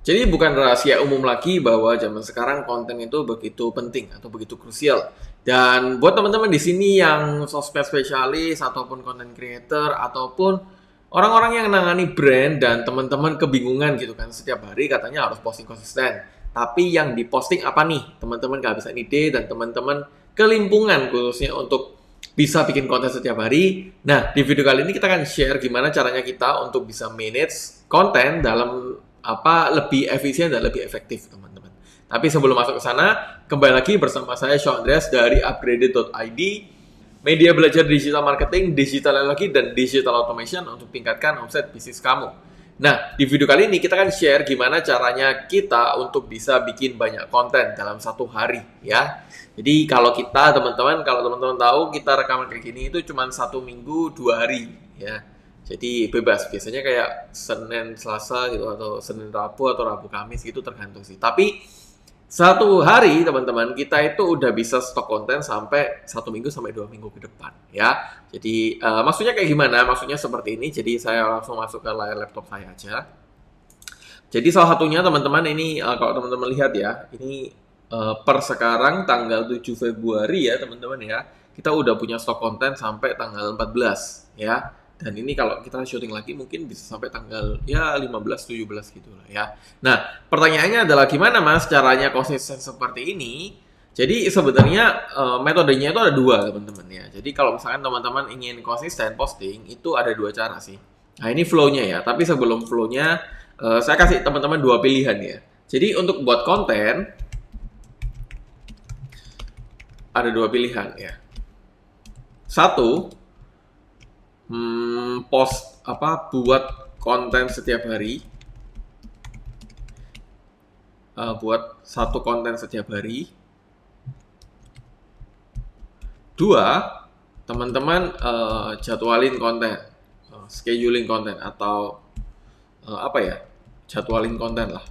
Jadi bukan rahasia umum lagi bahwa zaman sekarang konten itu begitu penting atau begitu krusial. Dan buat teman-teman di sini yang sosmed spesialis ataupun content creator ataupun orang-orang yang nangani brand dan teman-teman kebingungan gitu kan setiap hari katanya harus posting konsisten. Tapi yang diposting apa nih? Teman-teman kehabisan ide dan teman-teman kelimpungan khususnya untuk bisa bikin konten setiap hari. Nah, di video kali ini kita akan share gimana caranya kita untuk bisa manage konten dalam lebih efisien dan lebih efektif, teman-teman. Tapi sebelum masuk ke sana, kembali lagi bersama saya Sean Andreas dari upgraded.id, media belajar digital marketing, digital teknologi, dan digital automation untuk tingkatkan omset bisnis kamu. Nah, di video kali ini kita akan share gimana caranya kita untuk bisa bikin banyak konten dalam satu hari, ya. Jadi kalau teman-teman tahu kita rekaman kayak gini itu cuma 1 minggu 2 hari, ya. Jadi bebas, biasanya kayak Senin, Selasa gitu, atau Senin, Rabu, atau Rabu, Kamis gitu tergantung sih. Tapi satu hari teman-teman kita itu udah bisa stok konten sampai 1 minggu sampai 2 minggu ke depan ya. Jadi maksudnya kayak gimana? Maksudnya seperti ini. Jadi saya langsung masuk ke layar laptop saya aja. Jadi salah satunya teman-teman ini kalau teman-teman lihat ya, ini per sekarang tanggal 7 Februari ya teman-teman ya. Kita udah punya stok konten sampai tanggal 14 ya. Dan ini kalau kita syuting lagi mungkin bisa sampai tanggal ya 15-17 gitu lah ya. Nah, pertanyaannya adalah gimana Mas caranya konsisten seperti ini? Jadi sebenarnya metodenya itu ada dua teman-teman ya. Jadi kalau misalkan teman-teman ingin konsisten posting itu ada dua cara sih. Nah, ini flow-nya ya. Tapi sebelum flow-nya saya kasih teman-teman dua pilihan ya. Jadi untuk buat konten ada dua pilihan ya. Satu, buat konten setiap hari, buat satu konten setiap hari. Dua, teman-teman jadwalin konten, scheduling konten atau jadwalin konten lah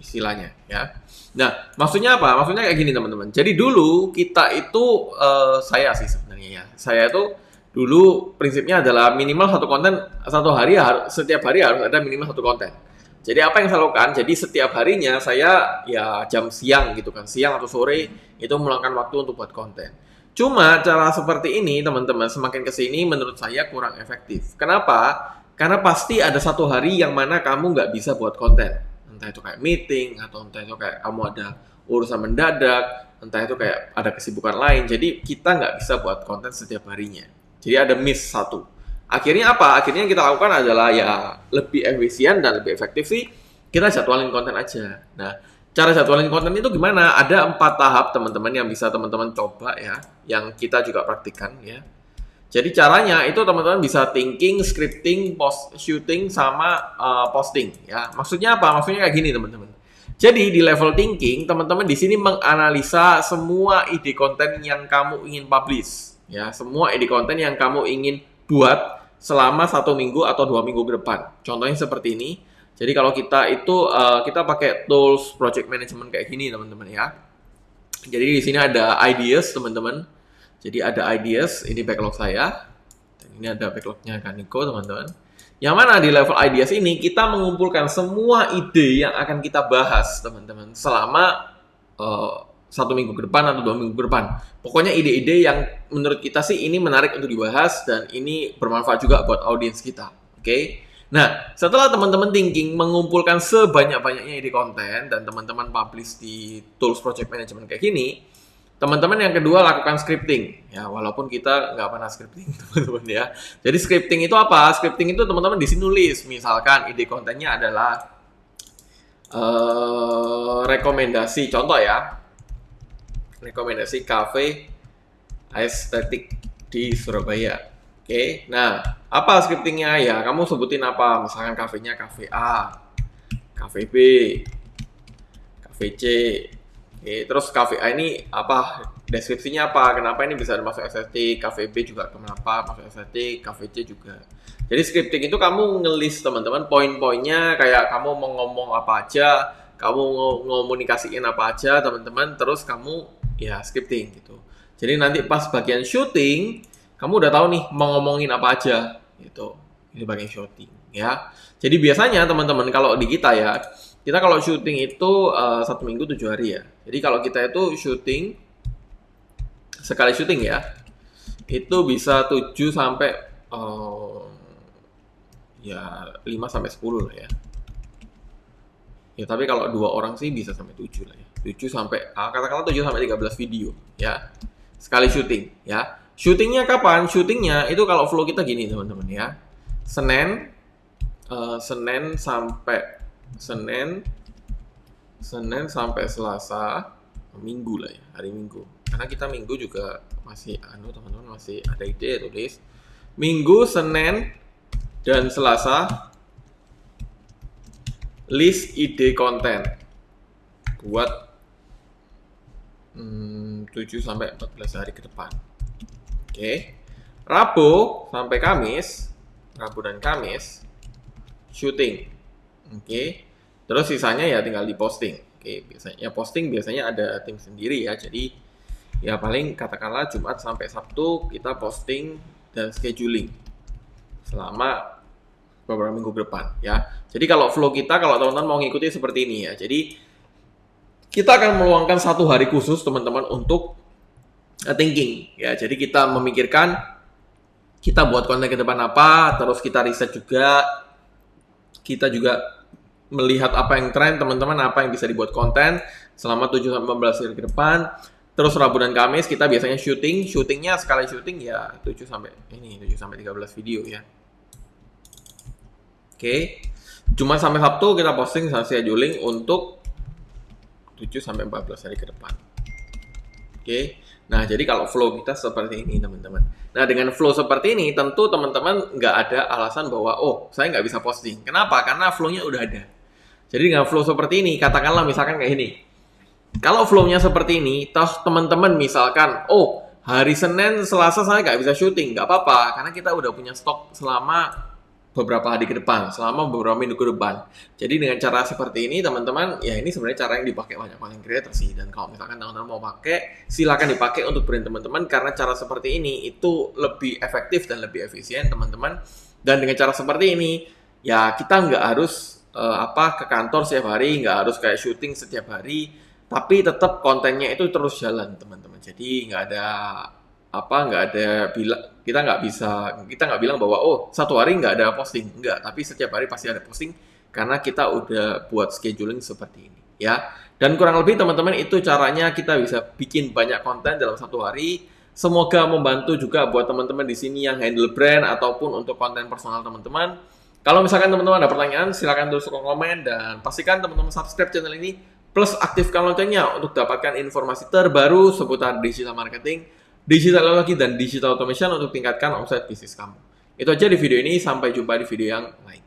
istilahnya ya. Nah, maksudnya apa? Maksudnya kayak gini teman-teman. Jadi dulu kita itu saya sih sebenarnya ya. Saya itu dulu prinsipnya adalah minimal satu konten satu hari setiap hari harus ada minimal satu konten. Jadi apa yang saya lakukan? Jadi setiap harinya saya ya jam siang gitu kan, siang atau sore itu meluangkan waktu untuk buat konten. Cuma cara seperti ini teman-teman semakin kesini menurut saya kurang efektif. Kenapa? Karena pasti ada satu hari yang mana kamu nggak bisa buat konten. Entah itu kayak meeting atau entah itu kayak kamu ada urusan mendadak, entah itu kayak ada kesibukan lain. Jadi kita nggak bisa buat konten setiap harinya. Jadi ada miss satu. Akhirnya apa? Akhirnya yang kita lakukan adalah ya lebih efisien dan lebih efektif sih kita jadwalin konten aja. Nah, cara jadwalin konten itu gimana? Ada 4 tahap teman-teman yang bisa teman-teman coba ya, yang kita juga praktikkan ya. Jadi caranya itu teman-teman bisa thinking, scripting, shooting, sama posting ya. Maksudnya apa? Maksudnya kayak gini teman-teman. Jadi di level thinking, teman-teman di sini menganalisa semua ide konten yang kamu ingin publish. Ya, semua ide konten yang kamu ingin buat selama 1 minggu atau 2 minggu ke depan. Contohnya seperti ini. Jadi kalau kita itu kita pakai tools project management kayak gini teman-teman ya. Jadi di sini ada ideas teman-teman. Jadi ada ideas, ini backlog saya. Dan ini ada backlognya Kaniko teman-teman. Yang mana di level ideas ini kita mengumpulkan semua ide yang akan kita bahas teman-teman selama 1 minggu ke depan atau 2 minggu ke depan. Pokoknya ide-ide yang menurut kita sih ini menarik untuk dibahas dan ini bermanfaat juga buat audiens kita. Oke? Nah, setelah teman-teman thinking mengumpulkan sebanyak-banyaknya ide konten dan teman-teman publish di tools project management kayak gini, teman-teman yang kedua lakukan scripting. Ya, walaupun kita nggak pernah scripting teman-teman ya. Jadi scripting itu apa? Scripting itu teman-teman di sini nulis. Misalkan ide kontennya adalah rekomendasi, contoh ya. Rekomendasi cafe estetik di Surabaya. Oke, nah apa scriptingnya ya? Kamu sebutin apa? Misalkan kafenya cafe A, cafe B, cafe C. Oke, terus cafe A ini apa? Deskripsinya apa? Kenapa ini bisa masuk estetik? Cafe B juga kenapa masuk estetik? Cafe C juga. Jadi scripting itu kamu ngelis teman-teman poin-poinnya kayak kamu mau ngomong apa aja, kamu ngomunikasiin apa aja teman-teman, terus kamu ya scripting gitu. Jadi nanti pas bagian syuting kamu udah tahu nih mau ngomongin apa aja gitu. Ini bagian syuting ya. Jadi biasanya teman-teman kalau di kita ya kita kalau syuting itu 1 minggu 7 hari ya. Jadi kalau kita itu syuting, sekali syuting ya, itu bisa 7 sampai ya 5 sampai 10 lah ya. Ya tapi kalau 2 orang sih bisa sampai 7 lah ya. 7 sampai katakanlah 7 sampai 13 video ya. Sekali syuting ya. Syutingnya kapan? Syutingnya itu kalau flow kita gini teman-teman ya. Senin sampai Selasa, Minggu lah ya, hari Minggu. Karena kita Minggu juga masih teman-teman masih ada ide tulis. Minggu, Senin dan Selasa list ide konten buat 7 sampai 14 hari ke depan. Oke. Rabu sampai Kamis, Rabu dan Kamis syuting. Oke. Terus sisanya ya tinggal diposting. Oke, biasanya posting biasanya ada tim sendiri ya. Jadi ya paling katakanlah Jumat sampai Sabtu kita posting dan scheduling selama beberapa minggu ke depan ya. Jadi kalau flow kita, kalau teman-teman mau ngikuti seperti ini ya. Jadi kita akan meluangkan 1 hari khusus teman-teman untuk thinking ya. Jadi kita memikirkan kita buat konten ke depan apa, terus kita riset juga. Kita juga melihat apa yang tren teman-teman, apa yang bisa dibuat konten selama 7 sampai 15 hari ke depan. Terus Rabu dan Kamis kita biasanya syutingnya sekali syuting ya 7 sampai 13 video ya. Oke. Jumat sampai Sabtu kita posting scheduling untuk 7 sampai 14 hari ke depan. Oke. Nah, jadi kalau flow kita seperti ini, teman-teman. Nah, dengan flow seperti ini, tentu teman-teman nggak ada alasan bahwa, oh, saya nggak bisa posting. Kenapa? Karena flow-nya udah ada. Jadi dengan flow seperti ini, katakanlah misalkan kayak ini. Kalau flow-nya seperti ini, toh teman-teman misalkan, oh, hari Senin, Selasa saya nggak bisa syuting. Nggak apa-apa, karena kita udah punya stok selama beberapa hari ke depan, selama beberapa minggu ke depan. Jadi dengan cara seperti ini teman-teman, ya ini sebenarnya cara yang dipakai banyak content creator sih. Dan kalau misalkan teman-teman mau pakai, silakan dipakai untuk brand teman-teman karena cara seperti ini itu lebih efektif dan lebih efisien teman-teman. Dan dengan cara seperti ini, ya kita nggak harus ke kantor setiap hari, nggak harus kayak syuting setiap hari, tapi tetap kontennya itu terus jalan teman-teman. Jadi kita nggak bilang bahwa oh 1 hari nggak ada posting, enggak, tapi setiap hari pasti ada posting karena kita udah buat scheduling seperti ini ya. Dan kurang lebih teman-teman itu caranya kita bisa bikin banyak konten dalam 1 hari. Semoga membantu juga buat teman-teman di sini yang handle brand ataupun untuk konten personal teman-teman. Kalau misalkan teman-teman ada pertanyaan silahkan tulis komen dan pastikan teman-teman subscribe channel ini plus aktifkan loncengnya untuk dapatkan informasi terbaru seputar digital marketing, digital teknologi, dan digital automation untuk tingkatkan omset bisnis kamu. Itu aja di video ini, sampai jumpa di video yang lain.